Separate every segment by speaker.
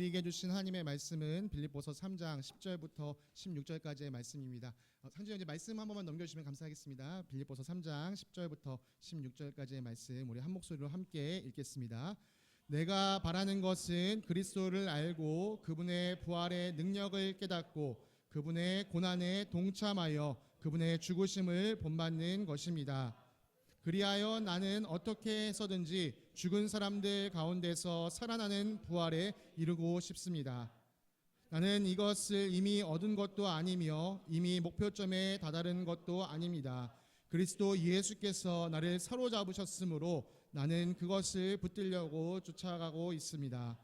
Speaker 1: 우리에게 주신 하나님의 말씀은 빌립보서 3장 10절부터 16절까지의 말씀입니다. 상주형 이제 말씀 한 번만 넘겨주시면 감사하겠습니다. 빌립보서 3장 10절부터 16절까지의 말씀 우리 한 목소리로 함께 읽겠습니다. 내가 바라는 것은 그리스도를 알고 그분의 부활의 능력을 깨닫고 그분의 고난에 동참하여 그분의 죽으심을 본받는 것입니다. 그리하여 나는 어떻게 해서든지 죽은 사람들 가운데서 살아나는 부활에 이르고 싶습니다. 나는 이것을 이미 얻은 것도 아니며 이미 목표점에 다다른 것도 아닙니다. 그리스도 예수께서 나를 사로잡으셨으므로 나는 그것을 붙들려고 쫓아가고 있습니다.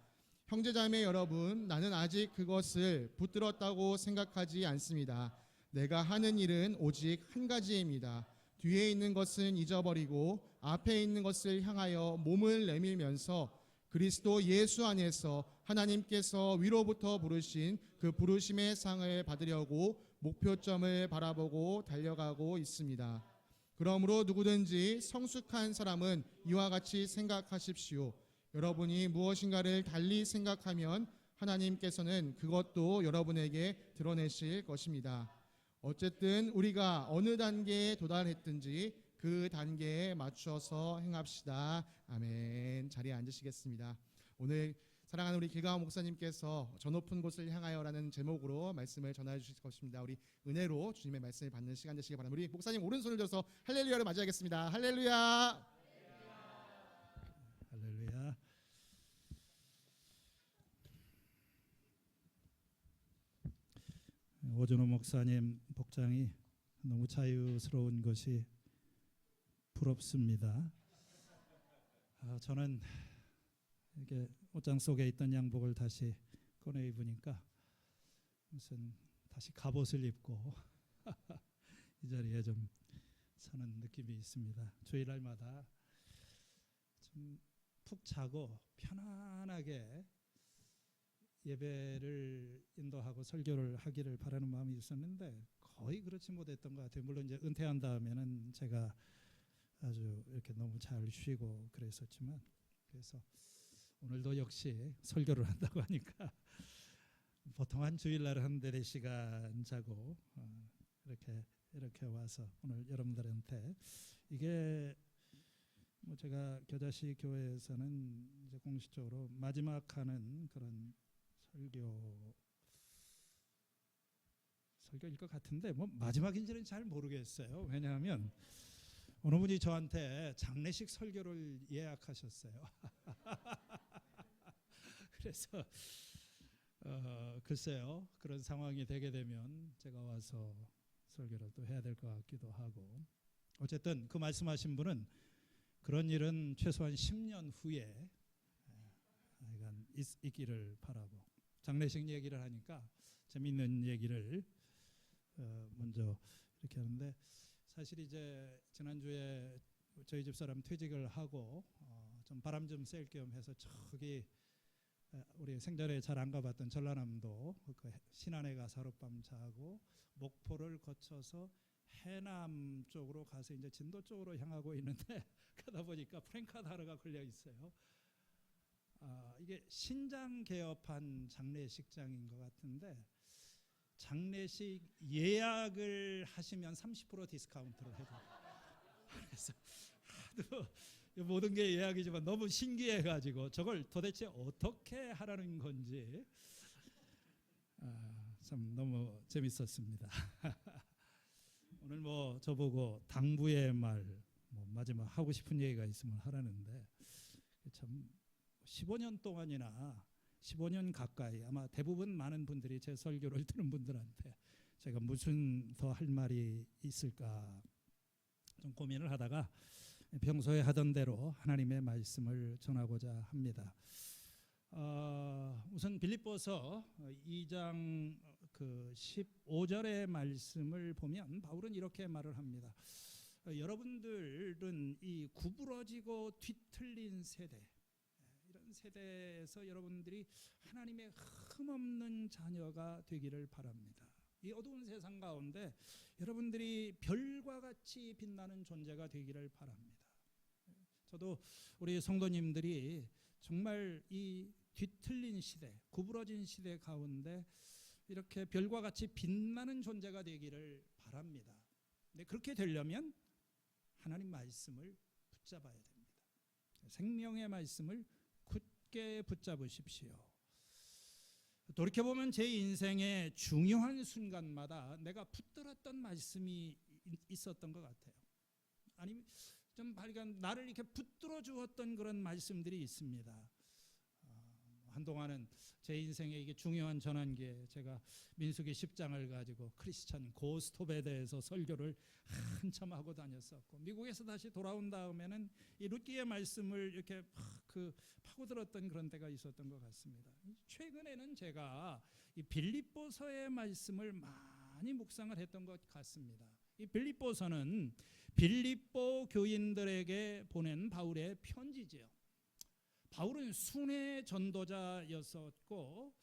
Speaker 1: 형제자매 여러분, 나는 아직 그것을 붙들었다고 생각하지 않습니다. 내가 하는 일은 오직 한 가지입니다. 뒤에 있는 것은 잊어버리고 앞에 있는 것을 향하여 몸을 내밀면서 그리스도 예수 안에서 하나님께서 위로부터 부르신 그 부르심의 상을 받으려고 목표점을 바라보고 달려가고 있습니다. 그러므로 누구든지 성숙한 사람은 이와 같이 생각하십시오. 여러분이 무엇인가를 달리 생각하면 하나님께서는 그것도 여러분에게 드러내실 것입니다. 어쨌든 우리가 어느 단계에 도달했든지 그 단계에 맞춰서 행합시다. 아멘. 자리에 앉으시겠습니다. 오늘 사랑하는 우리 길가와 목사님께서 저 높은 곳을 향하여라는 제목으로 말씀을 전해 주실 것입니다. 우리 은혜로 주님의 말씀을 받는 시간 되시기 바랍니다. 우리 목사님 오른손을 들어서 할렐루야를 맞이하겠습니다. 할렐루야.
Speaker 2: 할렐루야. 오준호 목사님 복장이 너무 자유스러운 것이 부럽습니다. 저는 이렇게 옷장 속에 있던 양복을 다시 꺼내 입으니까 무슨 다시 갑옷을 입고 이 자리에 좀 서는 느낌이 있습니다. 주일날마다 좀 푹 자고 편안하게 예배를 인도하고 설교를 하기를 바라는 마음이 있었는데 거의 그렇지 못했던 것 같아요. 물론 이제 은퇴한 다음에는 제가 아주 이렇게 너무 잘 쉬고 그랬었지만, 그래서 오늘도 역시 설교를 한다고 하니까 보통 한 주일날 한 4시간 자고 이렇게 와서 오늘 여러분들한테 이게 뭐 제가 겨자씨 교회에서는 이제 공식적으로 마지막 하는 그런 설교일 것 같은데 뭐 마지막인지는 잘 모르겠어요. 왜냐하면 어느 분이 저한테 장례식 설교를 예약하셨어요. 그래서 글쎄요, 그런 상황이 되게 되면 제가 와서 설교를 또 해야 될 것 같기도 하고, 어쨌든 그 말씀하신 분은 그런 일은 최소한 10년 후에 있기를 바라고, 장례식 얘기를 하니까 재미있는 얘기를 먼저 이렇게 하는데, 사실 이제 지난주에 저희 집사람 퇴직을 하고 좀 바람 좀 쐴 겸 해서 저기 우리 생전에 잘 안 가봤던 전라남도 그 신안에 가서 하룻밤 자고 목포를 거쳐서 해남 쪽으로 가서 이제 진도 쪽으로 향하고 있는데 가다 보니까 프랭카드 하나가 걸려 있어요. 이게 신장 개업한 장례식장인 것 같은데 장례식 예약을 하시면 30% 디스카운트를 해줘요. 그래서 하도 모든 게 예약이지만 너무 신기해가지고 저걸 도대체 어떻게 하라는 건지 참 너무 재밌었습니다. 오늘 뭐 저보고 당부의 말 뭐 마지막 하고 싶은 얘기가 있으면 하라는데, 참 15년 동안이나 15년 가까이 아마 대부분 많은 분들이 제 설교를 들은 분들한테 제가 무슨 더 할 말이 있을까 좀 고민을 하다가 평소에 하던 대로 하나님의 말씀을 전하고자 합니다. 우선 빌립보서 2장 그 15절의 말씀을 보면 바울은 이렇게 말을 합니다. 여러분들은 이 구부러지고 뒤틀린 세대, 이런 세대에서 여러분들이 하나님의 흠없는 자녀가 되기를 바랍니다. 이 어두운 세상 가운데 여러분들이 별과 같이 빛나는 존재가 되기를 바랍니다. 저도 우리 성도님들이 정말 이 뒤틀린 시대, 구부러진 시대 가운데 이렇게 별과 같이 빛나는 존재가 되기를 바랍니다. 근데 그렇게 되려면 하나님 말씀을 붙잡아야 됩니다. 생명의 말씀을 굳게 붙잡으십시오. 돌이켜보면 제 인생의 중요한 순간마다 내가 붙들었던 말씀이 있었던 것 같아요. 아니 좀 발견 나를 이렇게 붙들어 주었던 그런 말씀들이 있습니다. 한동안은 제 인생에 이게 중요한 전환기에 제가 민수기 10장을 가지고 크리스천 고스톱에 대해서 설교를 한참 하고 다녔었고, 미국에서 다시 돌아온 다음에는 이 룻기의 말씀을 이렇게 파고들었던 그런 때가 있었던 것 같습니다. 최근에는 제가 이 빌립보서의 말씀을 많이 묵상을 했던 것 같습니다. 이 빌립보서는 빌립보 교인들에게 보낸 바울의 편지지요. 바울은 순회 전도자였었고,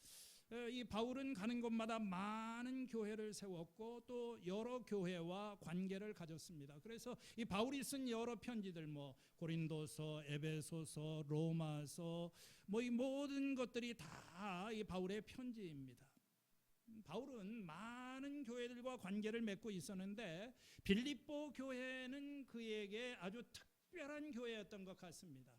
Speaker 2: 이 바울은 가는 곳마다 많은 교회를 세웠고 또 여러 교회와 관계를 가졌습니다. 그래서 이 바울이 쓴 여러 편지들, 고린도서, 에베소서, 로마서, 이 모든 것들이 다 이 바울의 편지입니다. 바울은 많은 교회들과 관계를 맺고 있었는데 빌립보 교회는 그에게 아주 특별한 교회였던 것 같습니다.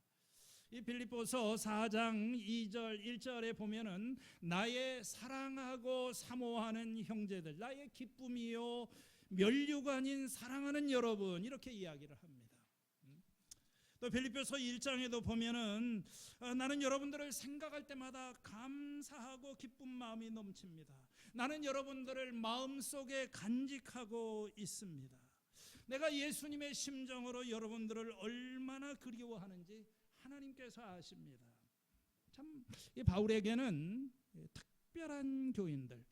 Speaker 2: 이 빌립보서 4장 2절 1절에 보면은 나의 사랑하고 사모하는 형제들, 나의 기쁨이요 면류가 아닌 사랑하는 여러분, 이렇게 이야기를 합니다. 또 빌립보서 1장에도 보면은 나는 여러분들을 생각할 때마다 감사하고 기쁜 마음이 넘칩니다. 나는 여러분들을 마음속에 간직하고 있습니다. 내가 예수님의 심정으로 여러분들을 얼마나 그리워하는지 하나님께서 아십니다. 참 이 바울에게는 특별한 교인들,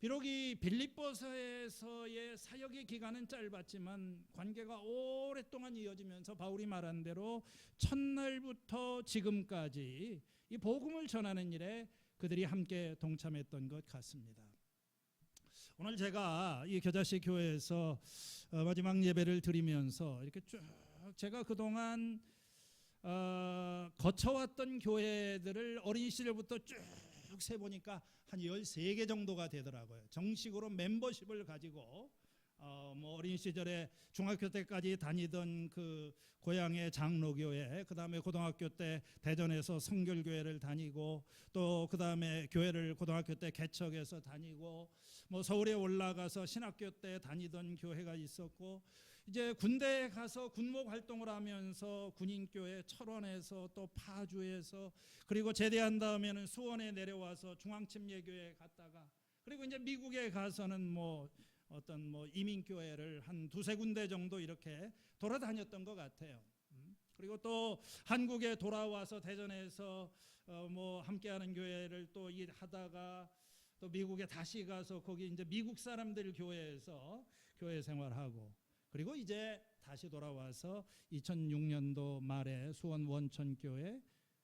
Speaker 2: 비록 이 빌립보서에서의 사역의 기간은 짧았지만 관계가 오랫동안 이어지면서 바울이 말한 대로 첫날부터 지금까지 이 복음을 전하는 일에 그들이 함께 동참했던 것 같습니다. 오늘 제가 이 겨자씨 교회에서 마지막 예배를 드리면서 이렇게 쭉 제가 그동안 거쳐왔던 교회들을 어린 시절부터 쭉 세보니까 한 13개 정도가 되더라고요. 정식으로 멤버십을 가지고 어린 시절에 중학교 때까지 다니던 그 고향의 장로교회, 그 다음에 고등학교 때 대전에서 성결교회를 다니고, 또 그 다음에 교회를 고등학교 때 개척해서 다니고, 서울에 올라가서 신학교 때 다니던 교회가 있었고, 이제 군대에 가서 군목 활동을 하면서 군인교회 철원에서 또 파주에서, 그리고 제대한 다음에는 수원에 내려와서 중앙침례교회 갔다가, 그리고 이제 미국에 가서는 어떤 이민교회를 한 두세 군데 정도 이렇게 돌아다녔던 것 같아요. 그리고 또 한국에 돌아와서 대전에서 함께하는 교회를 또 하다가 또 미국에 다시 가서 거기 이제 미국 사람들 교회에서 교회 생활하고, 그리고 이제 다시 돌아와서 2006년도 말에 수원 원천교회,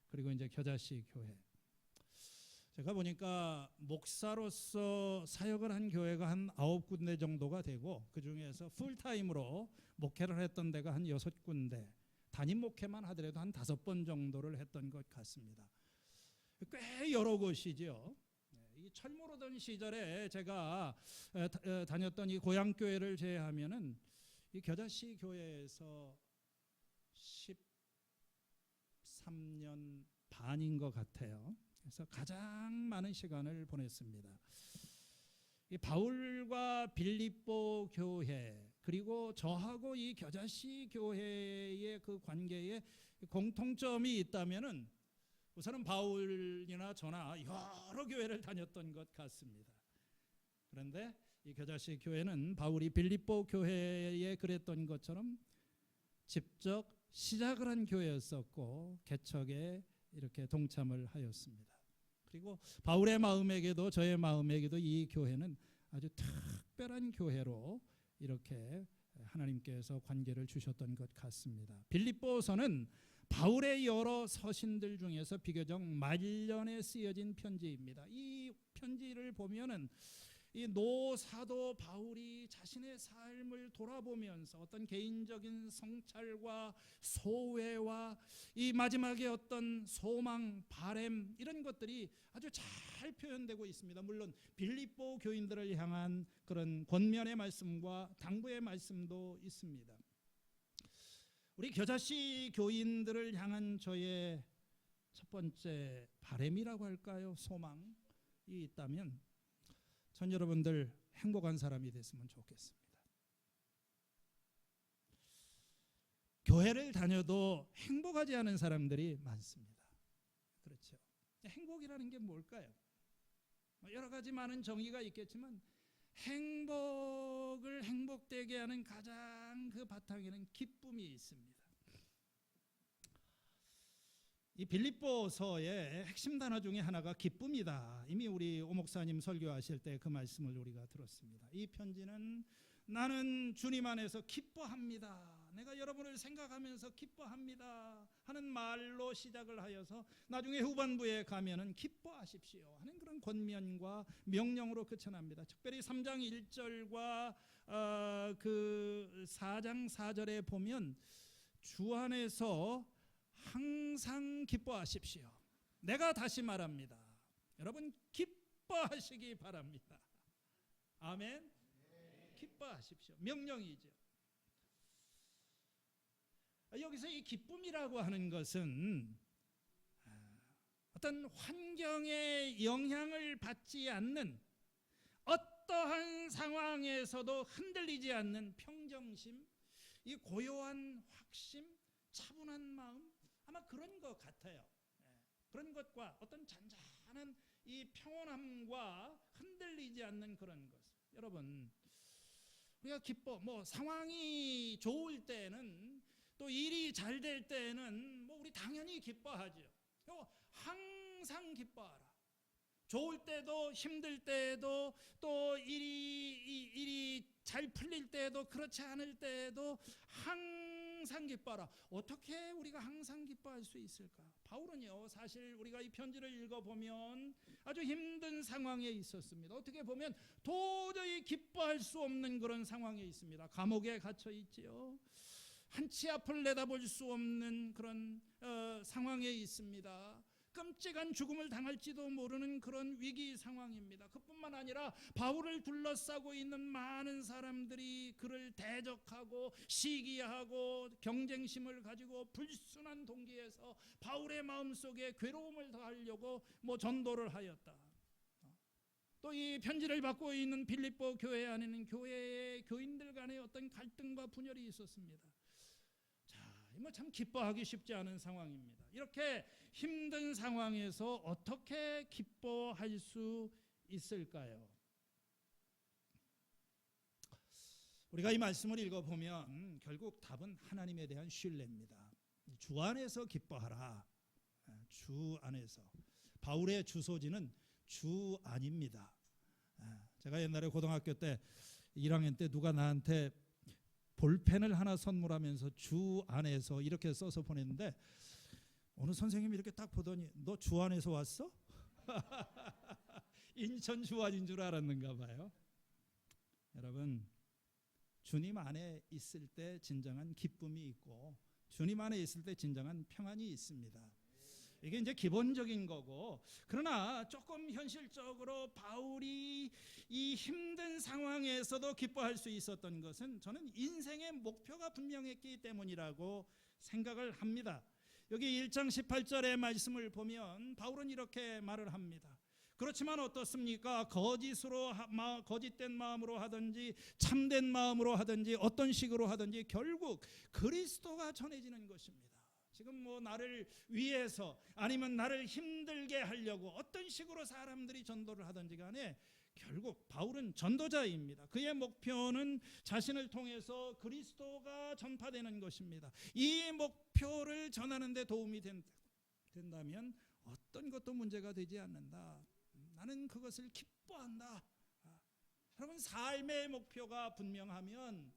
Speaker 2: 그리고 이제 겨자씨 교회. 제가 보니까 목사로서 사역을 한 교회가 한 9군데 정도가 되고, 그 중에서 풀타임으로 목회를 했던 데가 한 6군데, 담임 목회만 하더라도 한 5번 정도를 했던 것 같습니다. 꽤 여러 곳이죠. 이 철모로던 시절에 제가 다녔던 이 고향교회를 제외하면은 이 겨자씨 교회에서 13년 반인 것 같아요. 그래서 가장 많은 시간을 보냈습니다. 이 바울과 빌립보 교회, 그리고 저하고 이 겨자씨 교회의 그 관계에 공통점이 있다면은 우선은 바울이나 저나 여러 교회를 다녔던 것 같습니다. 그런데 이 겨자씨 교회는 바울이 빌립보 교회에 그랬던 것처럼 직접 시작을 한 교회였었고 개척에 이렇게 동참을 하였습니다. 그리고 바울의 마음에게도 저의 마음에게도 이 교회는 아주 특별한 교회로 이렇게 하나님께서 관계를 주셨던 것 같습니다. 빌립보서는 바울의 여러 서신들 중에서 비교적 말년에 쓰여진 편지입니다. 이 편지를 보면은 이 노사도 바울이 자신의 삶을 돌아보면서 어떤 개인적인 성찰과 소회와 이 마지막에 어떤 소망, 바램 이런 것들이 아주 잘 표현되고 있습니다. 물론 빌립보 교인들을 향한 그런 권면의 말씀과 당부의 말씀도 있습니다. 우리 겨자씨 교인들을 향한 저의 첫 번째 바램이라고 할까요? 소망이 있다면 전 여러분들 행복한 사람이 됐으면 좋겠습니다. 교회를 다녀도 행복하지 않은 사람들이 많습니다. 그렇죠. 행복이라는 게 뭘까요? 여러 가지 많은 정의가 있겠지만 행복을 행복되게 하는 가장 그 바탕에는 기쁨이 있습니다. 이 빌립보서의 핵심 단어 중에 하나가 기쁨이다. 이미 우리 오 목사님 설교하실 때 그 말씀을 우리가 들었습니다. 이 편지는 나는 주님 안에서 기뻐합니다. 내가 여러분을 생각하면서 기뻐합니다 하는 말로 시작을 하여서 나중에 후반부에 가면은 기뻐하십시오 하는 그런 권면과 명령으로 끝쳐납니다. 특별히 3장 1절과 그 4장 4절에 보면 주 안에서 항상 기뻐하십시오. 내가 다시 말합니다. 여러분 기뻐하시기 바랍니다. 아멘. 기뻐하십시오. 명령이죠. 여기서 이 기쁨이라고 하는 것은 어떤 환경의 영향을 받지 않는 어떠한 상황에서도 흔들리지 않는 평정심, 이 고요한 확심, 차분한 마음, 아마 그런 것 같아요. 그런 것과 어떤 잔잔한 이 평온함과 흔들리지 않는 그런 것. 여러분, 우리가 뭐 상황이 좋을 때는 또 일이 잘 될 때는 뭐 우리 당연히 기뻐하죠. 항상 기뻐하라. 좋을 때도 힘들 때도 또 일이 잘 풀릴 때도 그렇지 않을 때도 항상 기뻐하라. 어떻게 우리가 항상 기뻐할 수 있을까? 바울은요, 사실 우리가 이 편지를 읽어보면 아주 힘든 상황에 있었습니다. 어떻게 보면 도저히 기뻐할 수 없는 그런 상황에 있습니다. 감옥에 갇혀 있지요. 한치 앞을 내다볼 수 없는 그런 상황에 있습니다. 끔찍한 죽음을 당할지도 모르는 그런 위기 상황입니다. 그뿐만 아니라 바울을 둘러싸고 있는 많은 사람들이 그를 대적하고 시기하고 경쟁심을 가지고 불순한 동기에서 바울의 마음속에 괴로움을 더하려고 전도를 하였다. 또 이 편지를 받고 있는 빌립보 교회 안에는 교회의 교인들 간의 어떤 갈등과 분열이 있었습니다. 참 기뻐하기 쉽지 않은 상황입니다. 이렇게 힘든 상황에서 어떻게 기뻐할 수 있을까요? 우리가 이 말씀을 읽어보면 결국 답은 하나님에 대한 신뢰입니다. 주 안에서 기뻐하라. 주 안에서. 바울의 주소지는 주 안입니다. 제가 옛날에 고등학교 때 1학년 때 누가 나한테 볼펜을 하나 선물하면서 주 안에서 이렇게 써서 보냈는데 어느 선생님이 이렇게 딱 보더니 너 주 안에서 왔어? 인천 주안인 줄 알았는가 봐요. 여러분, 주님 안에 있을 때 진정한 기쁨이 있고 주님 안에 있을 때 진정한 평안이 있습니다. 이게 이제 기본적인 거고, 그러나 조금 현실적으로 바울이 이 힘든 상황에서도 기뻐할 수 있었던 것은 저는 인생의 목표가 분명했기 때문이라고 생각을 합니다. 여기 1장 18절의 말씀을 보면 바울은 이렇게 말을 합니다. 그렇지만 어떻습니까? 거짓된 마음으로 하든지 참된 마음으로 하든지 어떤 식으로 하든지 결국 그리스도가 전해지는 것입니다. 지금 나를 위해서 아니면 나를 힘들게 하려고 어떤 식으로 사람들이 전도를 하든지 간에 결국 바울은 전도자입니다. 그의 목표는 자신을 통해서 그리스도가 전파되는 것입니다. 이 목표를 전하는 데 도움이 된다면 어떤 것도 문제가 되지 않는다. 나는 그것을 기뻐한다. 여러분, 삶의 목표가 분명하면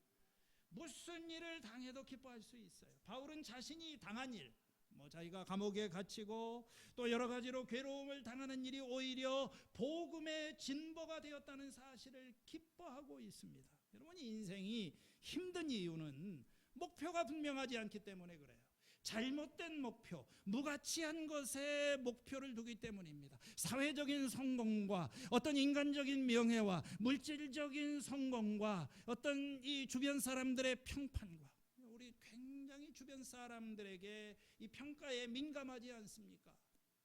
Speaker 2: 무슨 일을 당해도 기뻐할 수 있어요. 바울은 자신이 당한 일, 뭐 자기가 감옥에 갇히고 또 여러 가지로 괴로움을 당하는 일이 오히려 복음의 진보가 되었다는 사실을 기뻐하고 있습니다. 여러분, 인생이 힘든 이유는 목표가 분명하지 않기 때문에 그래요. 잘못된 목표, 무가치한 것에 목표를 두기 때문입니다. 사회적인 성공과 어떤 인간적인 명예와 물질적인 성공과 어떤 이 주변 사람들의 평판과, 우리 굉장히 주변 사람들에게 이 평가에 민감하지 않습니까?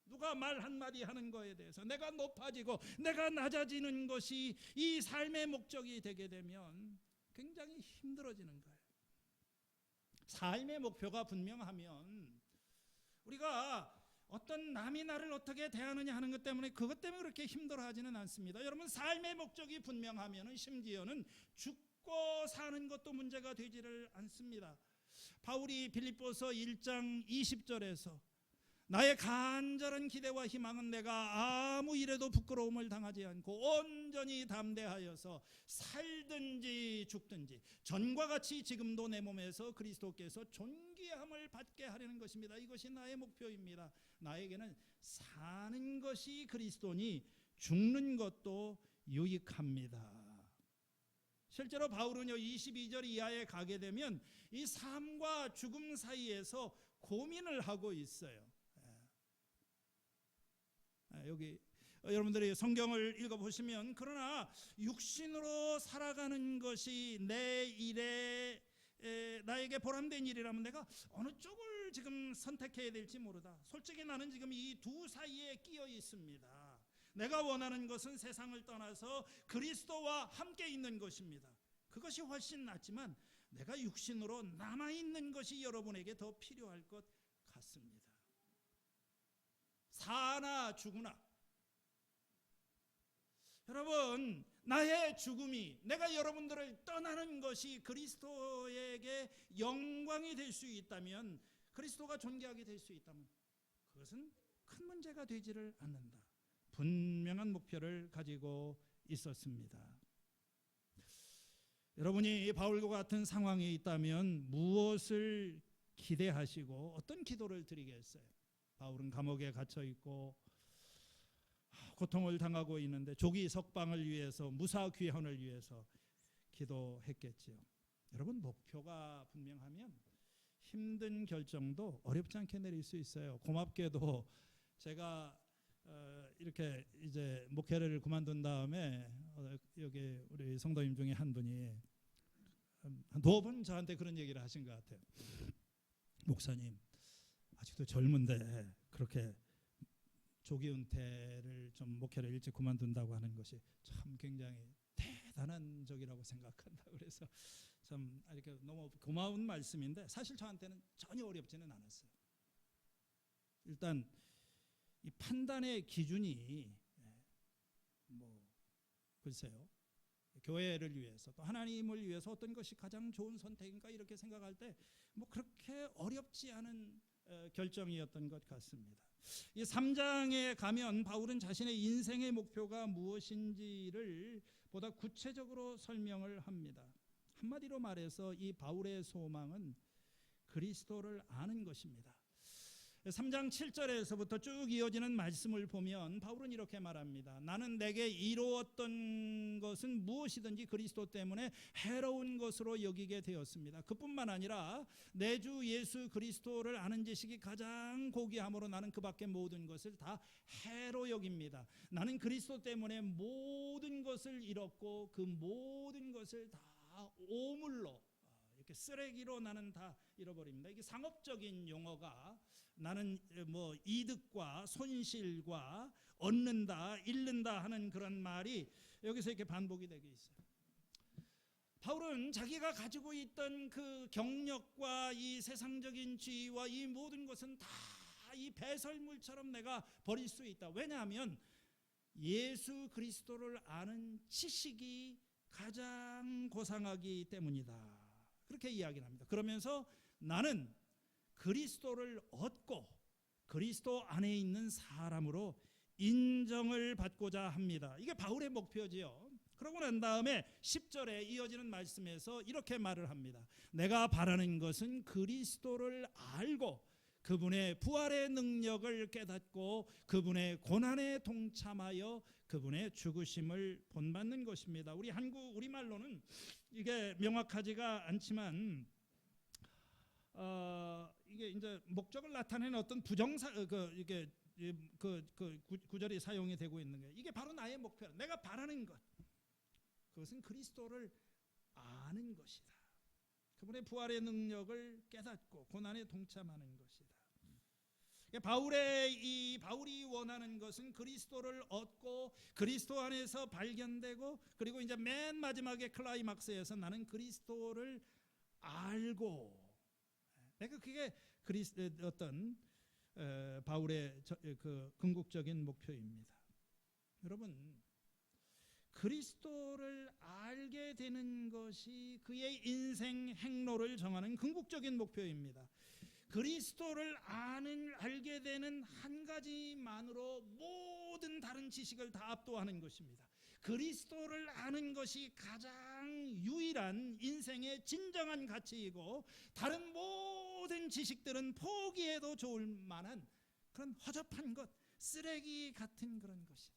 Speaker 2: 누가 말 한마디 하는 거에 대해서 내가 높아지고 내가 낮아지는 것이 이 삶의 목적이 되게 되면 굉장히 힘들어지는 거예요. 삶의 목표가 분명하면 우리가 어떤 남이 나를 어떻게 대하느냐 하는 것 때문에 그것 때문에 그렇게 힘들어하지는 않습니다. 여러분, 삶의 목적이 분명하면 심지어는 죽고 사는 것도 문제가 되지를 않습니다. 바울이 빌립보서 1장 20절에서 나의 간절한 기대와 희망은 내가 아무 일에도 부끄러움을 당하지 않고 온전히 담대하여서 살든지 죽든지 전과 같이 지금도 내 몸에서 그리스도께서 존귀함을 받게 하려는 것입니다. 이것이 나의 목표입니다. 나에게는 사는 것이 그리스도니 죽는 것도 유익합니다. 실제로 바울은요 22절 이하에 가게 되면 이 삶과 죽음 사이에서 고민을 하고 있어요. 여기 여러분들이 성경을 읽어보시면 그러나 육신으로 살아가는 것이 내 일에 나에게 보람된 일이라면 내가 어느 쪽을 지금 선택해야 될지 모르다. 솔직히 나는 지금 이 두 사이에 끼어 있습니다. 내가 원하는 것은 세상을 떠나서 그리스도와 함께 있는 것입니다. 그것이 훨씬 낫지만 내가 육신으로 남아있는 것이 여러분에게 더 필요할 것 같습니다. 사나 죽으나, 여러분, 나의 죽음이 내가 여러분들을 떠나는 것이 그리스도에게 영광이 될 수 있다면, 그리스도가 존귀하게 될 수 있다면 그것은 큰 문제가 되지를 않는다. 분명한 목표를 가지고 있었습니다. 여러분이 바울과 같은 상황에 있다면 무엇을 기대하시고 어떤 기도를 드리겠어요? 바울은 감옥에 갇혀 있고 고통을 당하고 있는데 조기 석방을 위해서, 무사 귀환을 위해서 기도했겠지요. 여러분, 목표가 분명하면 힘든 결정도 어렵지 않게 내릴 수 있어요. 고맙게도 제가 이렇게 이제 목회를 그만둔 다음에 여기 우리 성도님 중에 한 분이 한 2번 저한테 그런 얘기를 하신 것 같아요. 목사님, 아직도 젊은데 그렇게 조기 은퇴를 좀 목회를 일찍 그만둔다고 하는 것이 참 굉장히 대단한 적이라고 생각한다. 그래서 참 이렇게 너무 고마운 말씀인데 사실 저한테는 전혀 어렵지는 않았어요. 일단 이 판단의 기준이 뭐 글쎄요, 교회를 위해서 또 하나님을 위해서 어떤 것이 가장 좋은 선택인가 이렇게 생각할 때 뭐 그렇게 어렵지 않은 결정이었던 것 같습니다. 이 3장에 가면 바울은 자신의 인생의 목표가 무엇인지를 보다 구체적으로 설명을 합니다. 한마디로 말해서 이 바울의 소망은 그리스도를 아는 것입니다. 3장 7절에서부터 쭉 이어지는 말씀을 보면 바울은 이렇게 말합니다. 나는 내게 이루었던 것은 무엇이든지 그리스도 때문에 해로운 것으로 여기게 되었습니다. 그뿐만 아니라 내 주 예수 그리스도를 아는 지식이 가장 고귀함으로 나는 그 밖의 모든 것을 다 해로 여깁니다. 나는 그리스도 때문에 모든 것을 잃었고 그 모든 것을 다 오물로, 이렇게 쓰레기로 나는 다 잃어버립니다. 이게 상업적인 용어가 나는 뭐 이득과 손실과 얻는다, 잃는다 하는 그런 말이 여기서 이렇게 반복이 되게 있어요. 바울은 자기가 가지고 있던 그 경력과 이 세상적인 지위와 이 모든 것은 다 이 배설물처럼 내가 버릴 수 있다. 왜냐하면 예수 그리스도를 아는 지식이 가장 고상하기 때문이다. 그렇게 이야기를 합니다. 그러면서 나는 그리스도를 얻고 그리스도 안에 있는 사람으로 인정을 받고자 합니다. 이게 바울의 목표지요. 그러고 난 다음에 10절에 이어지는 말씀에서 이렇게 말을 합니다. 내가 바라는 것은 그리스도를 알고 그분의 부활의 능력을 깨닫고 그분의 고난에 동참하여 그분의 죽으심을 본받는 것입니다. 우리 우리말로는 이게 명확하지가 않지만 이게 이제 목적을 나타내는 어떤 부정사 이게 구절이 사용이 되고 있는 거예요. 이게 바로 나의 목표, 내가 바라는 것. 그것은 그리스도를 아는 것이다. 그분의 부활의 능력을 깨닫고 고난에 동참하는 것이다. 바울이 원하는 것은 그리스도를 얻고 그리스도 안에서 발견되고, 그리고 이제 맨 마지막에 클라이막스에서 나는 그리스도를 알고, 내가 그게 어떤 바울의 그 궁극적인 목표입니다. 여러분, 그리스도를 알게 되는 것이 그의 인생 행로를 정하는 궁극적인 목표입니다. 그리스도를 알게 되는 한 가지만으로 모든 다른 지식을 다 압도하는 것입니다. 그리스도를 아는 것이 가장 유일한 인생의 진정한 가치이고, 다른 모든 지식들은 포기해도 좋을 만한 그런 허접한 것, 쓰레기 같은 그런 것이다.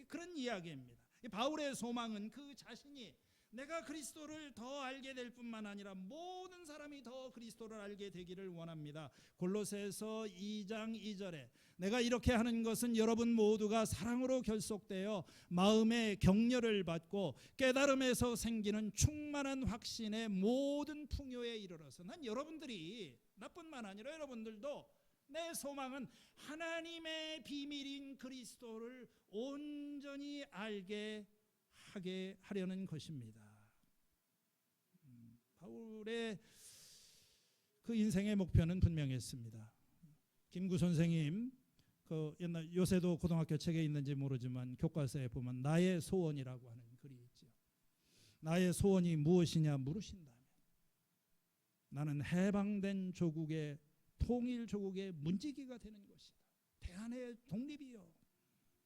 Speaker 2: 그런 이야기입니다. 바울의 소망은 그 자신이 내가 그리스도를 더 알게 될 뿐만 아니라 모든 사람이 더 그리스도를 알게 되기를 원합니다. 골로새서 2장 2절에 내가 이렇게 하는 것은 여러분 모두가 사랑으로 결속되어 마음의 격려를 받고 깨달음에서 생기는 충만한 확신의 모든 풍요에 이르러서, 난 여러분들이, 나뿐만 아니라 여러분들도, 내 소망은 하나님의 비밀인 그리스도를 온전히 알게 하려는 것입니다. 바울의 그 인생의 목표는 분명했습니다. 김구 선생님 그 옛날 요새도 고등학교 책에 있는지 모르지만 교과서에 보면 나의 소원이라고 하는 글이 있죠. 나의 소원이 무엇이냐 물으신다면 나는 해방된 조국의 통일 조국의 문지기가 되는 것이다. 대한의 독립이요.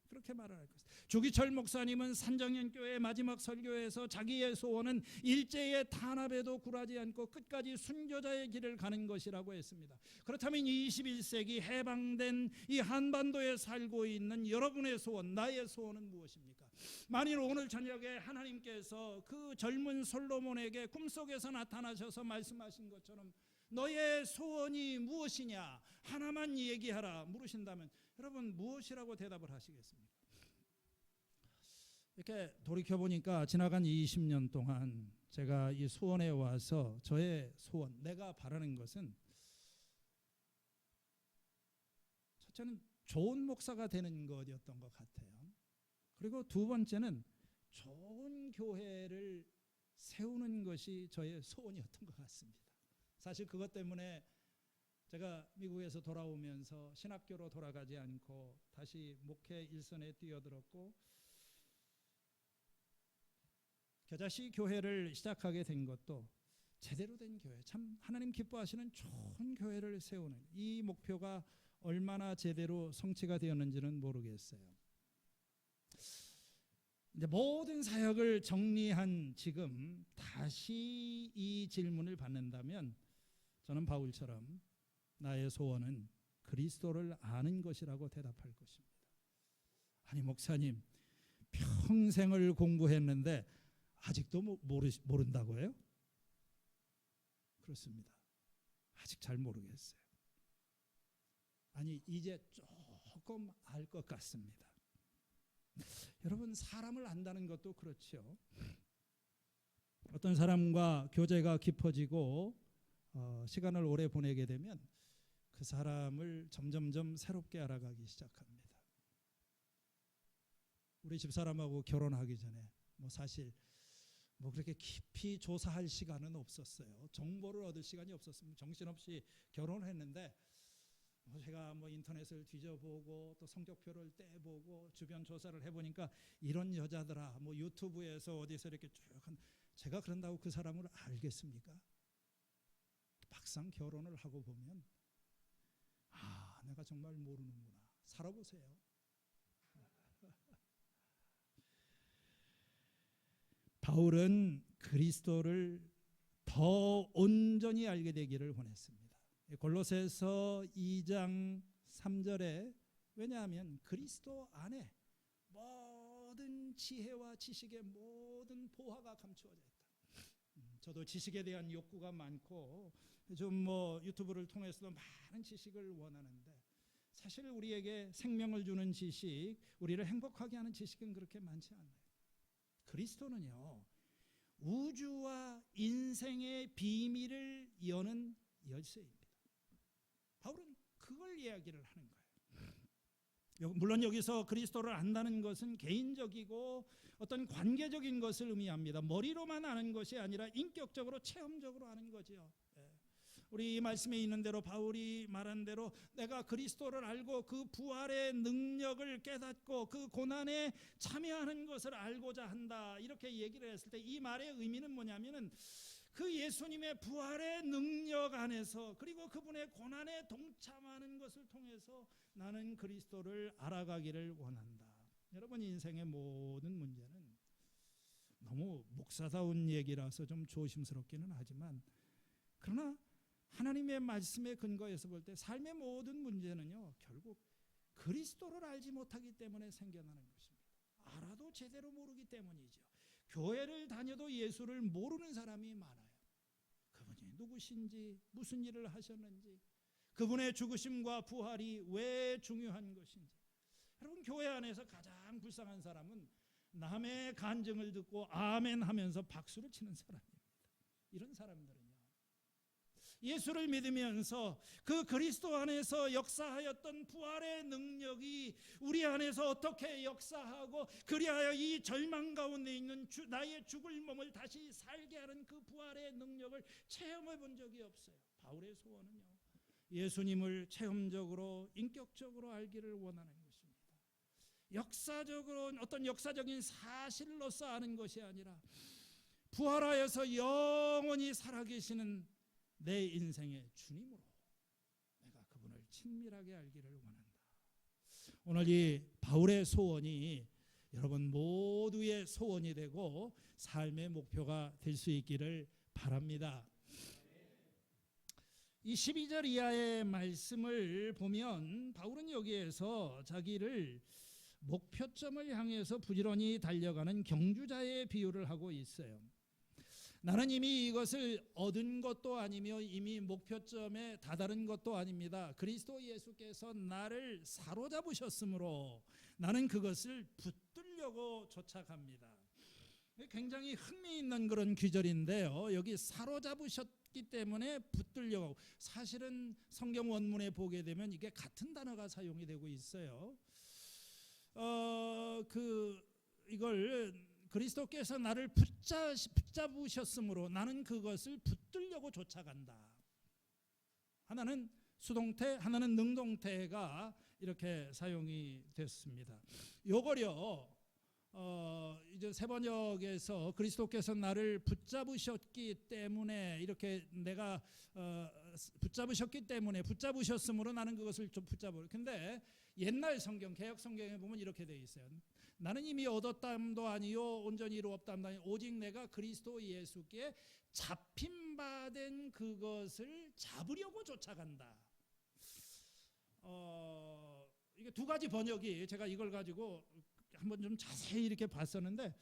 Speaker 2: 그렇게 말할 것이다. 주기철 목사님은 산정연교회 마지막 설교에서 자기의 소원은 일제의 탄압에도 굴하지 않고 끝까지 순교자의 길을 가는 것이라고 했습니다. 그렇다면 21세기 해방된 이 한반도에 살고 있는 여러분의 소원, 나의 소원은 무엇입니까? 만일 오늘 저녁에 하나님께서 그 젊은 솔로몬에게 꿈속에서 나타나셔서 말씀하신 것처럼 너의 소원이 무엇이냐 하나만 얘기하라 물으신다면 여러분 무엇이라고 대답을 하시겠습니까? 이렇게 돌이켜보니까 지나간 20년 동안 제가 이 수원에 와서 저의 소원, 내가 바라는 것은 첫째는 좋은 목사가 되는 것이었던 것 같아요. 그리고 두 번째는 좋은 교회를 세우는 것이 저의 소원이었던 것 같습니다. 사실 그것 때문에 제가 미국에서 돌아오면서 신학교로 돌아가지 않고 다시 목회 일선에 뛰어들었고 겨자씨 교회를 시작하게 된 것도 제대로 된 교회, 참 하나님 기뻐하시는 좋은 교회를 세우는 이 목표가 얼마나 제대로 성취가 되었는지는 모르겠어요. 이제 모든 사역을 정리한 지금 다시 이 질문을 받는다면 저는 바울처럼 나의 소원은 그리스도를 아는 것이라고 대답할 것입니다. 아니 목사님 평생을 공부했는데 아직도 모른다고요? 그렇습니다. 아직 잘 모르겠어요. 아니 이제 조금 알 것 같습니다. 여러분 사람을 안다는 것도 그렇죠. 어떤 사람과 교제가 깊어지고 시간을 오래 보내게 되면 그 사람을 점점점 새롭게 알아가기 시작합니다. 우리 집사람하고 결혼하기 전에 사실 그렇게 깊이 조사할 시간은 없었어요. 정보를 얻을 시간이 없었습니다. 정신없이 결혼을 했는데 제가 인터넷을 뒤져보고 또 성적표를 떼보고 주변 조사를 해보니까 이런 여자더라 유튜브에서 어디서 이렇게 쭉 제가 그런다고 그 사람을 알겠습니까? 막상 결혼을 하고 보면 내가 정말 모르는구나. 살아보세요. 바울은 그리스도를 더 온전히 알게 되기를 원했습니다. 골로새서 2장 3절에 왜냐하면 그리스도 안에 모든 지혜와 지식의 모든 보화가 감추어져 있다. 저도 지식에 대한 욕구가 많고 좀 유튜브를 통해서도 많은 지식을 원하는데 사실 우리에게 생명을 주는 지식, 우리를 행복하게 하는 지식은 그렇게 많지 않아요. 그리스도는요, 우주와 인생의 비밀을 여는 열쇠입니다. 바울은 그걸 이야기를 하는 거예요. 물론 여기서 그리스도를 안다는 것은 개인적이고 어떤 관계적인 것을 의미합니다. 머리로만 아는 것이 아니라 인격적으로 체험적으로 아는 거죠. 우리 이 말씀에 있는 대로 바울이 말한 대로 내가 그리스도를 알고 그 부활의 능력을 깨닫고 그 고난에 참여하는 것을 알고자 한다, 이렇게 얘기를 했을 때 이 말의 의미는 뭐냐면은 그 예수님의 부활의 능력 안에서 그리고 그분의 고난에 동참하는 것을 통해서 나는 그리스도를 알아가기를 원한다. 여러분, 인생의 모든 문제는 너무 목사다운 얘기라서 좀 조심스럽기는 하지만 그러나 하나님의 말씀에 근거해서 볼 때 삶의 모든 문제는요, 결국 그리스도를 알지 못하기 때문에 생겨나는 것입니다. 알아도 제대로 모르기 때문이죠. 교회를 다녀도 예수를 모르는 사람이 많아요. 그분이 누구신지, 무슨 일을 하셨는지, 그분의 죽으심과 부활이 왜 중요한 것인지. 여러분, 교회 안에서 가장 불쌍한 사람은 남의 간증을 듣고 아멘 하면서 박수를 치는 사람입니다. 이런 사람들은요, 예수를 믿으면서 그 그리스도 안에서 역사하였던 부활의 능력이 우리 안에서 어떻게 역사하고 그리하여 이 절망 가운데 있는 나의 죽을 몸을 다시 살게 하는 그 부활의 능력을 체험해 본 적이 없어요. 바울의 소원은요, 예수님을 체험적으로 인격적으로 알기를 원하는 것입니다. 역사적으로 어떤 역사적인 사실로서 아는 것이 아니라 부활하여서 영원히 살아계시는 내 인생의 주님으로 내가 그분을 친밀하게 알기를 원한다. 오늘 이 바울의 소원이 여러분 모두의 소원이 되고 삶의 목표가 될 수 있기를 바랍니다. 이 12절 이하의 말씀을 보면 바울은 여기에서 자기를 목표점을 향해서 부지런히 달려가는 경주자의 비유를 하고 있어요. 나는 이미 이것을 얻은 것도 아니며 이미 목표점에 다다른 것도 아닙니다. 그리스도 예수께서 나를 사로잡으셨으므로 나는 그것을 붙들려고 쫓아갑니다. 굉장히 흥미있는 그런 귀절인데요. 여기 사로잡으셨기 때문에 붙들려고, 사실은 성경 원문에 보게 되면 이게 같은 단어가 사용이 되고 있어요. 이걸 그리스도께서 나를 붙잡으셨으므로 나는 그것을 붙들려고 쫓아간다. 하나는 수동태, 하나는 능동태가 이렇게 사용이 됐습니다. 요거요, 이제 세 번역에서 그리스도께서 나를 붙잡으셨기 때문에 이렇게 내가 붙잡으셨기 때문에 붙잡으셨으므로 나는 그것을 좀 붙잡으려. 근데 옛날 성경, 개역 성경에 보면 이렇게 돼 있어요. 나는 이미 얻었담도 아니요 온전히 이루었담도 아니요 오직 내가 그리스도 예수께 잡힌바된 그것을 잡으려고 쫓아간다. 이게 두 가지 번역이, 제가 이걸 가지고 한번 좀 자세히 이렇게 봤었는데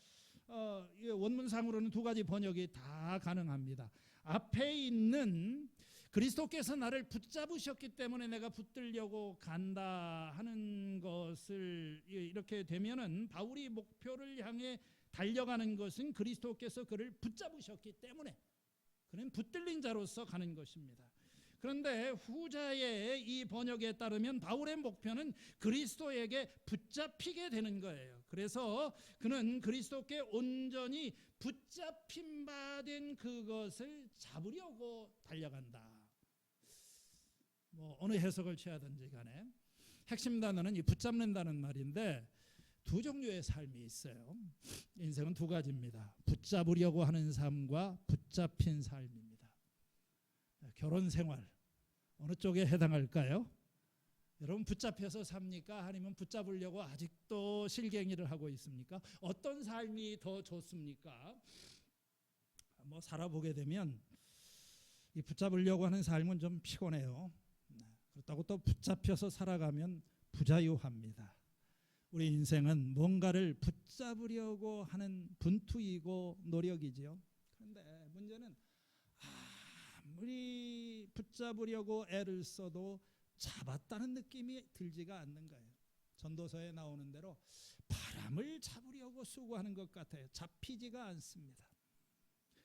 Speaker 2: 원문상으로는 두 가지 번역이 다 가능합니다. 앞에 있는 그리스도께서 나를 붙잡으셨기 때문에 내가 붙들려고 간다 하는 것을 이렇게 되면은 바울이 목표를 향해 달려가는 것은 그리스도께서 그를 붙잡으셨기 때문에 그는 붙들린 자로서 가는 것입니다. 그런데 후자의 이 번역에 따르면 바울의 목표는 그리스도에게 붙잡히게 되는 거예요. 그래서 그는 그리스도께 온전히 붙잡힌 바 된 그것을 잡으려고 달려간다. 어느 해석을 취하든지 간에 핵심 단어는 이 붙잡는다는 말인데 두 종류의 삶이 있어요. 인생은 두 가지입니다. 붙잡으려고 하는 삶과 붙잡힌 삶입니다. 결혼 생활 어느 쪽에 해당할까요? 여러분, 붙잡혀서 삽니까? 아니면 붙잡으려고 아직도 실갱이를 하고 있습니까? 어떤 삶이 더 좋습니까? 살아보게 되면 이 붙잡으려고 하는 삶은 좀 피곤해요. 그렇다고 또 붙잡혀서 살아가면 부자유합니다. 우리 인생은 뭔가를 붙잡으려고 하는 분투이고 노력이지요. 그런데 문제는 아무리 붙잡으려고 애를 써도 잡았다는 느낌이 들지가 않는 거예요. 전도서에 나오는 대로 바람을 잡으려고 수고하는 것 같아요. 잡히지가 않습니다.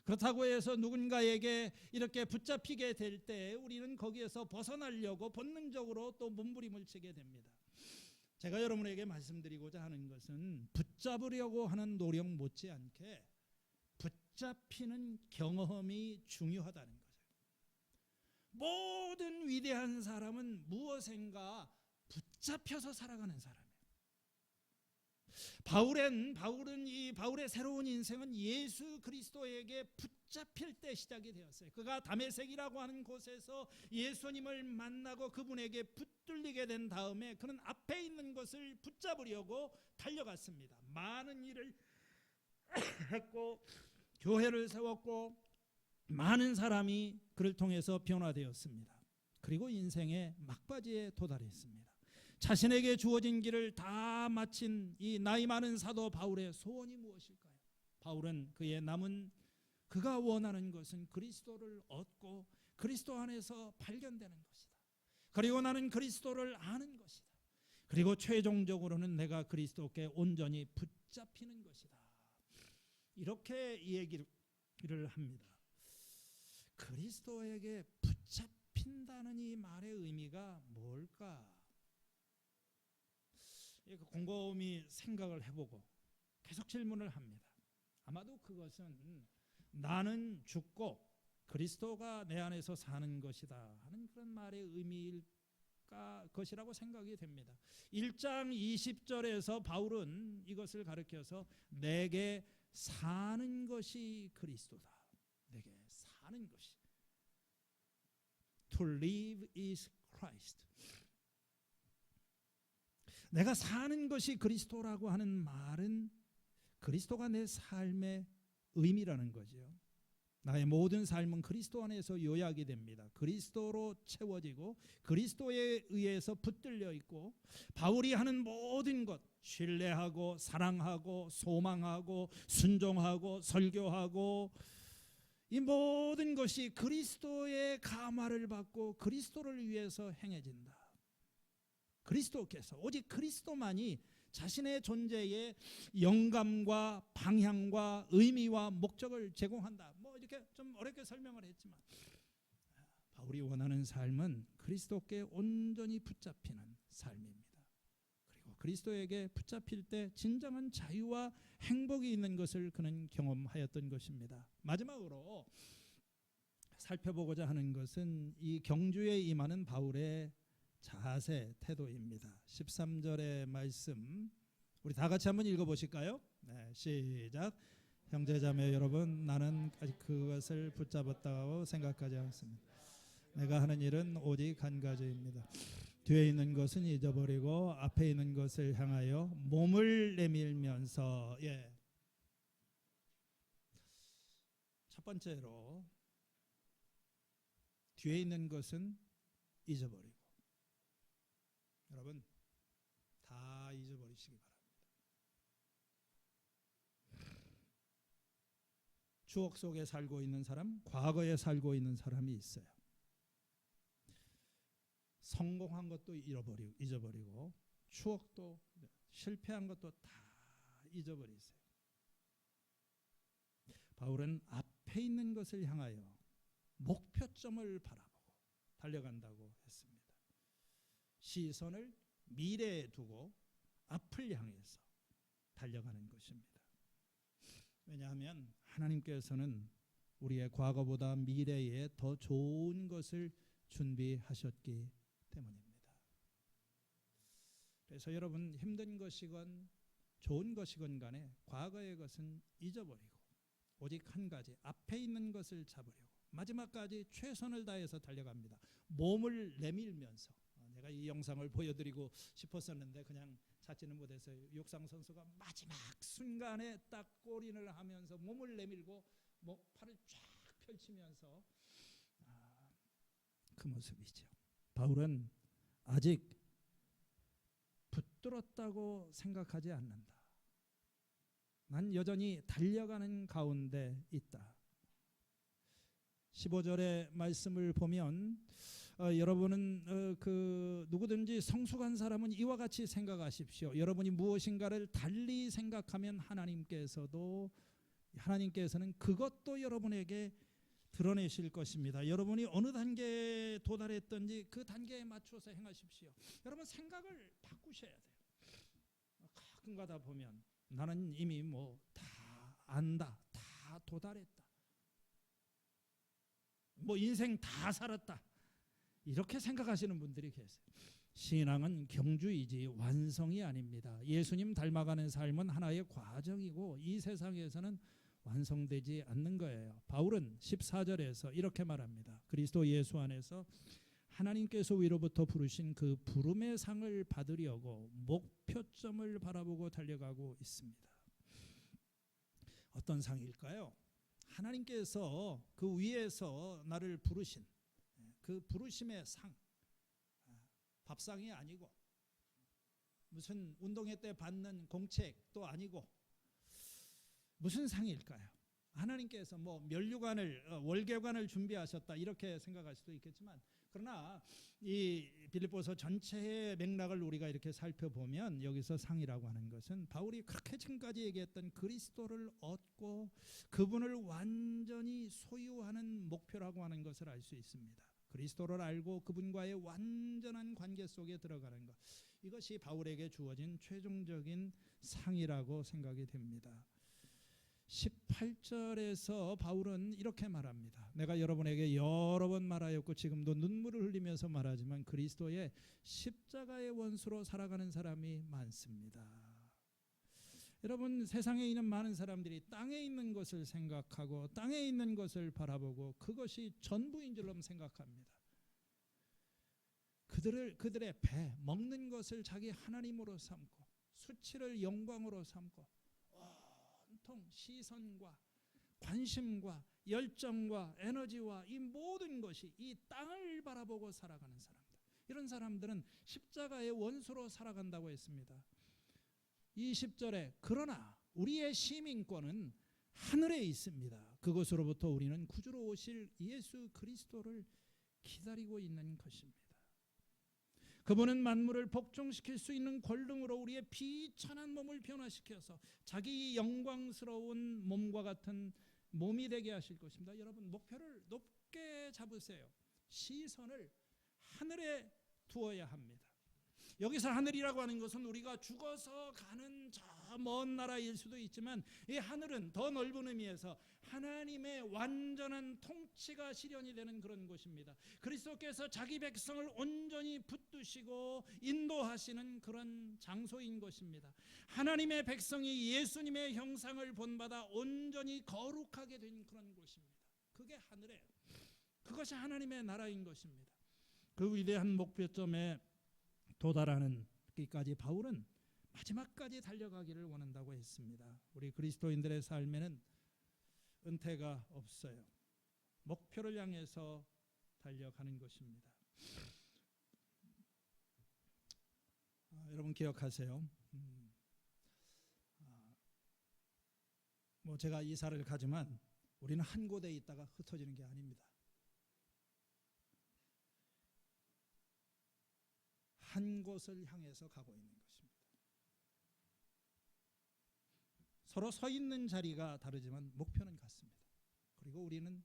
Speaker 2: 그렇다고 해서 누군가에게 이렇게 붙잡히게 될 때 우리는 거기에서 벗어나려고 본능적으로 또 몸부림을 치게 됩니다. 제가 여러분에게 말씀드리고자 하는 것은 붙잡으려고 하는 노력 못지않게 붙잡히는 경험이 중요하다는 거죠. 모든 위대한 사람은 무엇인가 붙잡혀서 살아가는 사람이에요. 바울의 새로운 인생은 예수 그리스도에게 붙잡힐 때 시작이 되었어요. 그가 다메섹이라고 하는 곳에서 예수님을 만나고 그분에게 붙들리게 된 다음에 그는 앞에 있는 것을 붙잡으려고 달려갔습니다. 많은 일을 했고 교회를 세웠고 많은 사람이 그를 통해서 변화되었습니다. 그리고 인생의 막바지에 도달했습니다. 자신에게 주어진 길을 다 마친 이 나이 많은 사도 바울의 소원이 무엇일까요? 바울은 그가 원하는 것은 그리스도를 얻고 그리스도 안에서 발견되는 것이다. 그리고 나는 그리스도를 아는 것이다. 그리고 최종적으로는 내가 그리스도께 온전히 붙잡히는 것이다. 이렇게 얘기를 합니다. 그리스도에게 붙잡힌다는 이 말의 의미가 뭘까? 곰곰이 생각을 해보고 계속 질문을 합니다. 아마도 그것은 나는 죽고 그리스도가 내 안에서 사는 것이다 하는 그런 말의 의미일 것이라고 생각이 됩니다. 1장 20절에서 바울은 이것을 가르쳐서 내게 사는 것이 그리스도다. 내게 사는 것이 To live is Christ. 내가 사는 것이 그리스도라고 하는 말은 그리스도가 내 삶의 의미라는 거죠. 나의 모든 삶은 그리스도 안에서 요약이 됩니다. 그리스도로 채워지고 그리스도에 의해서 붙들려 있고 바울이 하는 모든 것, 신뢰하고 사랑하고 소망하고 순종하고 설교하고 이 모든 것이 그리스도의 감화를 받고 그리스도를 위해서 행해진다. 그리스도께서 오직 그리스도만이 자신의 존재에 영감과 방향과 의미와 목적을 제공한다. 이렇게 좀 어렵게 설명을 했지만 바울이 원하는 삶은 그리스도께 온전히 붙잡히는 삶입니다. 그리고 그리스도에게 붙잡힐 때 진정한 자유와 행복이 있는 것을 그는 경험하였던 것입니다. 마지막으로 살펴보고자 하는 것은 이 경주에 임하는 바울의 자세, 태도입니다. 13절의 말씀 우리 다 같이 한번 읽어보실까요? 네, 시작. 형제자매 여러분, 나는 아직 그것을 붙잡았다고 생각하지 않습니다. 내가 하는 일은 오직 한 가지입니다. 뒤에 있는 것은 잊어버리고 앞에 있는 것을 향하여 몸을 내밀면서 첫 번째로 뒤에 있는 것은 잊어버리고 여러분 다 잊어버리시기 바랍니다. 추억 속에 살고 있는 사람, 과거에 살고 있는 사람이 있어요. 성공한 것도 잊어버리고 추억도 실패한 것도 다 잊어버리세요. 바울은 앞에 있는 것을 향하여 목표점을 바라보고 달려간다고 했습니다. 시선을 미래에 두고 앞을 향해서 달려가는 것입니다. 왜냐하면 하나님께서는 우리의 과거보다 미래에 더 좋은 것을 준비하셨기 때문입니다. 그래서 여러분 힘든 것이건 좋은 것이건 간에 과거의 것은 잊어버리고 오직 한 가지 앞에 있는 것을 잡으려고 마지막까지 최선을 다해서 달려갑니다. 몸을 내밀면서 내가 이 영상을 보여드리고 싶었었는데 그냥 찾지는 못해서 육상 선수가 마지막 순간에 딱 골인을 하면서 몸을 내밀고 팔을 쫙 펼치면서 그 모습이죠. 바울은 아직 붙들었다고 생각하지 않는다. 난 여전히 달려가는 가운데 있다. 15절의 말씀을 보면 여러분은 누구든지 성숙한 사람은 이와 같이 생각하십시오. 여러분이 무엇인가를 달리 생각하면 하나님께서는 그것도 여러분에게 드러내실 것입니다. 여러분이 어느 단계에 도달했든지 그 단계에 맞춰서 행하십시오. 여러분 생각을 바꾸셔야 돼요. 가끔 가다 보면 나는 이미 뭐 다 안다, 다 도달했다, 뭐 인생 다 살았다, 이렇게 생각하시는 분들이 계세요. 신앙은 경주이지 완성이 아닙니다. 예수님 닮아가는 삶은 하나의 과정이고 이 세상에서는 완성되지 않는 거예요. 바울은 14절에서 이렇게 말합니다. 그리스도 예수 안에서 하나님께서 위로부터 부르신 그 부름의 상을 받으려고 목표점을 바라보고 달려가고 있습니다. 어떤 상일까요? 하나님께서 그 위에서 나를 부르신 그 부르심의 상, 밥상이 아니고 무슨 운동회 때 받는 공책도 아니고 무슨 상일까요? 하나님께서 뭐 면류관을 월계관을 준비하셨다 이렇게 생각할 수도 있겠지만, 그러나 이 빌립보서 전체의 맥락을 우리가 이렇게 살펴보면 여기서 상이라고 하는 것은 바울이 그렇게 지금까지 얘기했던 그리스도를 얻고 그분을 완전히 소유하는 목표라고 하는 것을 알 수 있습니다. 그리스도를 알고 그분과의 완전한 관계 속에 들어가는 것, 이것이 바울에게 주어진 최종적인 상이라고 생각이 됩니다. 18절에서 바울은 이렇게 말합니다. 내가 여러분에게 여러 번 말하였고 지금도 눈물을 흘리면서 말하지만 그리스도의 십자가의 원수로 살아가는 사람이 많습니다. 여러분, 세상에 있는 많은 사람들이 땅에 있는 것을 생각하고 땅에 있는 것을 바라보고 그것이 전부인 줄로 생각합니다. 그들의 배, 먹는 것을 자기 하나님으로 삼고 수치를 영광으로 삼고 온통 시선과 관심과 열정과 에너지와 이 모든 것이 이 땅을 바라보고 살아가는 사람들, 이런 사람들은 십자가의 원수로 살아간다고 했습니다. 20절에 그러나 우리의 시민권은 하늘에 있습니다. 그것으로부터 우리는 구주로 오실 예수 그리스도를 기다리고 있는 것입니다. 그분은 만물을 복종시킬 수 있는 권능으로 우리의 비천한 몸을 변화시켜서 자기 영광스러운 몸과 같은 몸이 되게 하실 것입니다. 여러분, 목표를 높게 잡으세요. 시선을 하늘에 두어야 합니다. 여기서 하늘이라고 하는 것은 우리가 죽어서 가는 저 먼 나라일 수도 있지만 이 하늘은 더 넓은 의미에서 하나님의 완전한 통치가 실현이 되는 그런 곳입니다. 그리스도께서 자기 백성을 온전히 붙드시고 인도하시는 그런 장소인 것입니다. 하나님의 백성이 예수님의 형상을 본받아 온전히 거룩하게 된 그런 곳입니다. 그게 하늘이에요. 그것이 하나님의 나라인 것입니다. 그 위대한 목표점에 도달하는 데까지 바울은 마지막까지 달려가기를 원한다고 했습니다. 우리 그리스도인들의 삶에는 은퇴가 없어요. 목표를 향해서 달려가는 것입니다. 여러분 기억하세요. 뭐 제가 이사를 가지만 우리는 한 곳에 있다가 흩어지는 게 아닙니다. 한 곳을 향해서 가고 있는 것입니다. 서로 서 있는 자리가 다르지만 목표는 같습니다. 그리고 우리는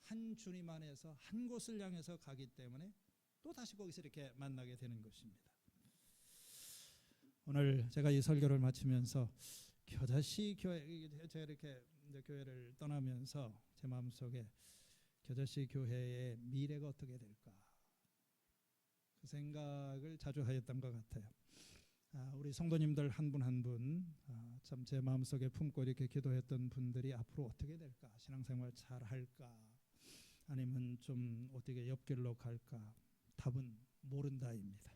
Speaker 2: 한 주님 안에서 한 곳을 향해서 가기 때문에 또 다시 거기서 이렇게 만나게 되는 것입니다. 오늘 제가 이 설교를 마치면서 겨자씨 교회, 제가 이렇게 이제 교회를 떠나면서 제 마음속에 겨자씨 교회의 미래가 어떻게 될까, 그 생각을 자주 하였던 것 같아요. 우리 성도님들 한 분 한 분 참 제 마음속에 품고 이렇게 기도했던 분들이 앞으로 어떻게 될까, 신앙생활 잘 할까, 아니면 좀 어떻게 옆길로 갈까, 답은 모른다입니다.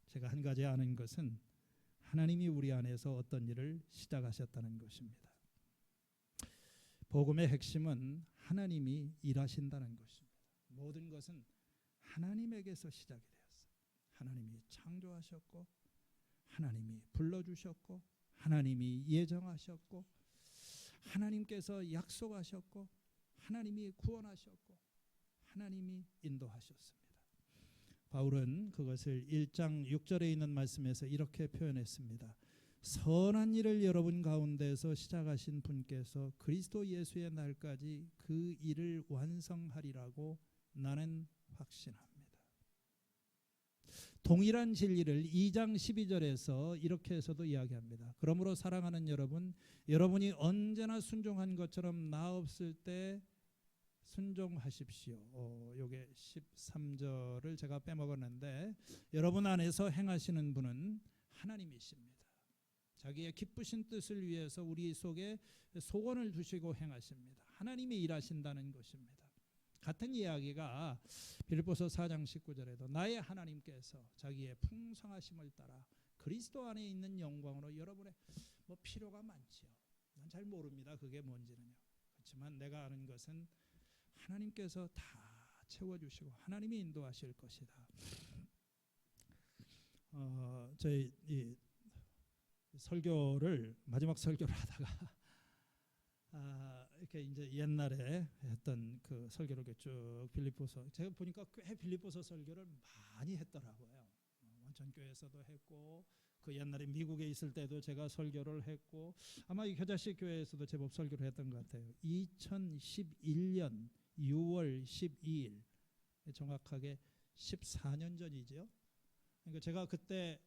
Speaker 2: 제가 한 가지 아는 것은 하나님이 우리 안에서 어떤 일을 시작하셨다는 것입니다. 복음의 핵심은 하나님이 일하신다는 것입니다. 모든 것은 하나님에게서 시작이 되었어요. 하나님이 창조하셨고, 하나님이 불러주셨고, 하나님이 예정하셨고, 하나님께서 약속하셨고, 하나님이 구원하셨고, 하나님이 인도하셨습니다. 바울은 그것을 1장 6절에 있는 말씀에서 이렇게 표현했습니다. 선한 일을 여러분 가운데서 시작하신 분께서 그리스도 예수의 날까지 그 일을 완성하리라고 나는 확신합니다. 동일한 진리를 2장 12절에서 이렇게 해서도 이야기합니다. 그러므로 사랑하는 여러분, 여러분이 언제나 순종한 것처럼 나 없을 때 순종하십시오. 요게 13절을 제가 빼먹었는데, 여러분 안에서 행하시는 분은 하나님이십니다. 자기의 기쁘신 뜻을 위해서 우리 속에 소원을 두시고 행하십니다. 하나님이 일하신다는 것입니다. 같은 이야기가 빌립보서 4장 19절에도 나의 하나님께서 자기의 풍성하심을 따라 그리스도 안에 있는 영광으로 여러분의 필요가 많지요. 난 잘 모릅니다. 그게 뭔지는요. 그렇지만 내가 아는 것은 하나님께서 다 채워주시고 하나님이 인도하실 것이다. 저희 이 설교를 마지막 설교를 하다가 이렇게 이제 옛날에 했던 그 설교를 쭉 빌립보서, 제가 보니까 꽤 빌립보서 설교를 많이 했더라고요. 원천교회에서도 했고, 그 옛날에 미국에 있을 때도 제가 설교를 했고, 아마 이 겨자씨 교회에서도 제법 설교를 했던 것 같아요. 2011년 6월 12일, 정확하게 14년 전이죠. 그러니까 제가 그때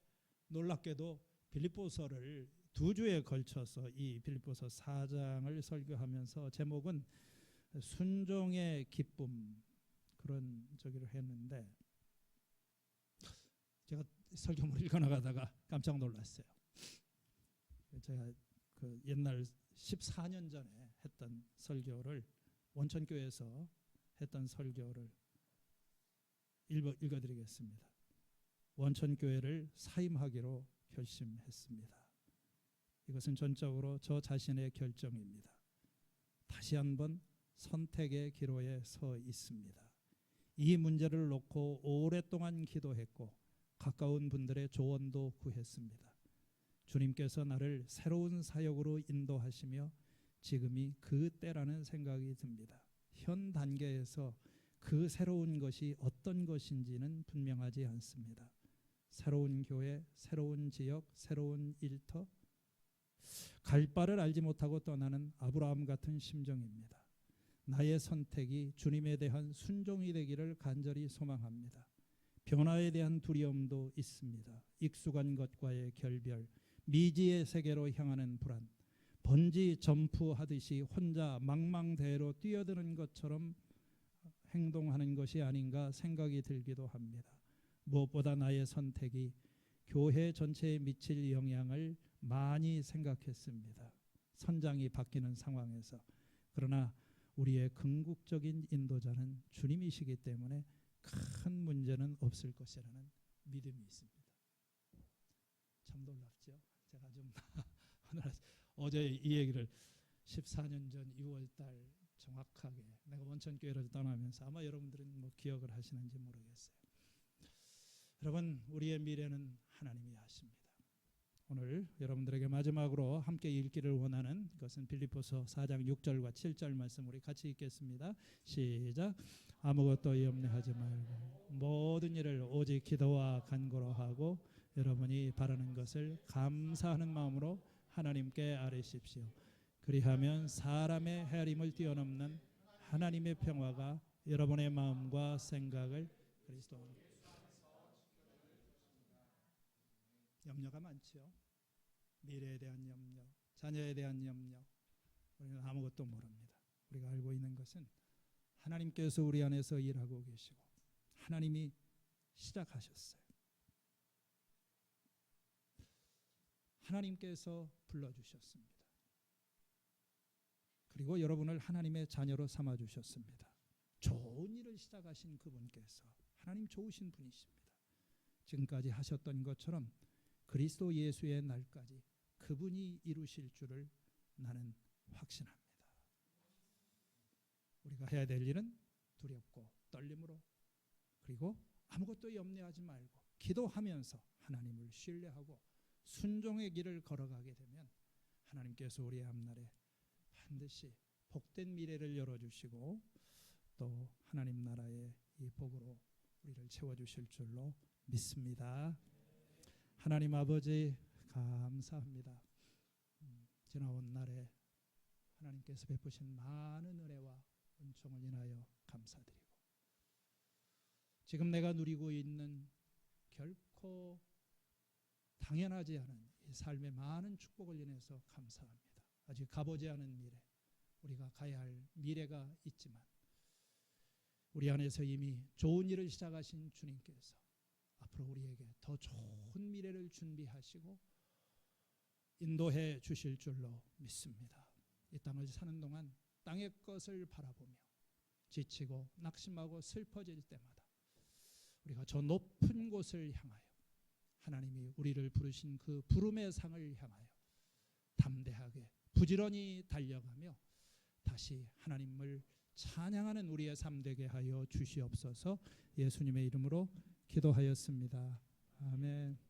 Speaker 2: 놀랍게도 빌립보서를 2주에 걸쳐서 이 빌립보서 4장을 설교하면서 제목은 순종의 기쁨, 그런 저기를 했는데, 제가 설교문을 읽어나가다가 깜짝 놀랐어요. 제가 그 옛날 14년 전에 했던 설교를, 원천교회에서 했던 설교를 읽어드리겠습니다. 원천교회를 사임하기로 결심했습니다. 이것은 전적으로 저 자신의 결정입니다. 다시 한번 선택의 기로에 서 있습니다. 이 문제를 놓고 오랫동안 기도했고 가까운 분들의 조언도 구했습니다. 주님께서 나를 새로운 사역으로 인도하시며 지금이 그 때라는 생각이 듭니다. 현 단계에서 그 새로운 것이 어떤 것인지는 분명하지 않습니다. 새로운 교회, 새로운 지역, 새로운 일터, 갈 바를 알지 못하고 떠나는 아브라함 같은 심정입니다. 나의 선택이 주님에 대한 순종이 되기를 간절히 소망합니다. 변화에 대한 두려움도 있습니다. 익숙한 것과의 결별, 미지의 세계로 향하는 불안, 번지 점프하듯이 혼자 망망대해로 뛰어드는 것처럼 행동하는 것이 아닌가 생각이 들기도 합니다. 무엇보다 나의 선택이 교회 전체에 미칠 영향을 많이 생각했습니다. 선장이 바뀌는 상황에서. 그러나 우리의 궁극적인 인도자는 주님이시기 때문에 큰 문제는 없을 것이라는 믿음이 있습니다. 참 놀랍죠? 제가 좀 어제 이 얘기를 14년 전 6월달 정확하게 내가 원천교회를 떠나면서, 아마 여러분들은 기억을 하시는지 모르겠어요. 여러분, 우리의 미래는 하나님이 하십니다. 오늘 여러분들에게 마지막으로 함께 읽기를 원하는 것은 빌립보서 4장 6절과 7절 말씀, 우리 같이 읽겠습니다. 시작. 아무것도 염려하지 말고 모든 일을 오직 기도와 간구로 하고 여러분이 바라는 것을 감사하는 마음으로 하나님께 아뢰십시오. 그리하면 사람의 헤아림을 뛰어넘는 하나님의 평화가 여러분의 마음과 생각을 그리스도 안에. 염려가 많죠. 미래에 대한 염려, 자녀에 대한 염려. 우리는 아무것도 모릅니다. 우리가 알고 있는 것은 하나님께서 우리 안에서 일하고 계시고 하나님이 시작하셨어요. 하나님께서 불러주셨습니다. 그리고 여러분을 하나님의 자녀로 삼아주셨습니다. 좋은 일을 시작하신 그분께서 하나님 좋으신 분이십니다. 지금까지 하셨던 것처럼 그리스도 예수의 날까지 그분이 이루실 줄을 나는 확신합니다. 우리가 해야 될 일은 두렵고 떨림으로, 그리고 아무것도 염려하지 말고 기도하면서 하나님을 신뢰하고 순종의 길을 걸어가게 되면 하나님께서 우리의 앞날에 반드시 복된 미래를 열어주시고 또 하나님 나라의 이 복으로 우리를 채워주실 줄로 믿습니다. 하나님 아버지 감사합니다. 지나온 날에 하나님께서 베푸신 많은 은혜와 은총을 인하여 감사드리고 지금 내가 누리고 있는 결코 당연하지 않은 이 삶의 많은 축복을 인해서 감사합니다. 아직 가보지 않은 미래, 우리가 가야 할 미래가 있지만 우리 안에서 이미 좋은 일을 시작하신 주님께서 앞으로 우리에게 더 좋은 미래를 준비하시고 인도해 주실 줄로 믿습니다. 이 땅을 사는 동안 땅의 것을 바라보며 지치고 낙심하고 슬퍼질 때마다 우리가 저 높은 곳을 향하여 하나님이 우리를 부르신 그 부름의 상을 향하여 담대하게 부지런히 달려가며 다시 하나님을 찬양하는 우리의 삶 되게 하여 주시옵소서. 예수님의 이름으로 기도하였습니다. 아멘.